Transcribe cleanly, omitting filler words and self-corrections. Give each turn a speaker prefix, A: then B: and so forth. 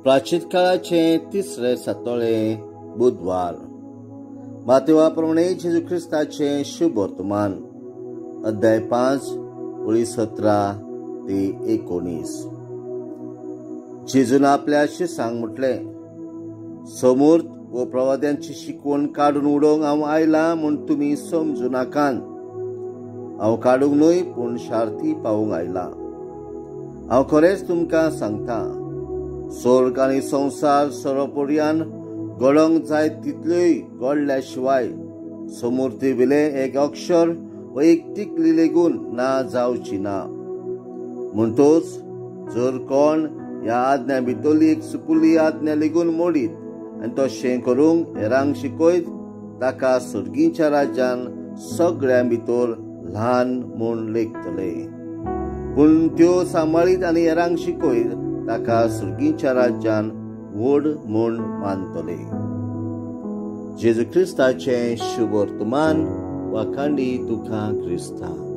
A: प्राचीन काळाचे तिसरे सातोळे बुधवार. मातेवाप्रमाणे जेजू ख्रिस्ताचे शुभ वर्तमान. अध्याय 5 ओळी 17 ते 19. जेजून आपल्या शिष्यांक म्हटले, समूर्त व प्रवाद्यांची शिकवण काडून उडोवंक हांव आयला म्हूण तुमी समजू नाकात. हांव काडूंक न्हय पूण शार्ती पावूंक आयला. हांव खरेंच तुमकां सांगता, स्वर्ग आनी संवसार सर्वपर्यान घडोवंक जाय तितल्योय घडल्या शिवाय समृद्धी विले एक अक्षर व एक टिकली लेगून ना जावची ना. म्हणटोच जर कोण ह्या आज्ञा भितरली एक सुपुली आज्ञा लेगून मोडीत आनी तशें करूंक हेरांक शिकयत, ताका सर्गीच्या राज्यान सगळ्यां भितर ल्हान म्हूण लेखतले. पूण त्यो सांबाळीत आनी हेरांक शिकयत, ताका सर्गीच्या राज्यान व्हड म्हूण मानतले. जेजू ख्रिस्ताचे शुभ वर्तमान. वाखांडी तुका क्रिस्ता.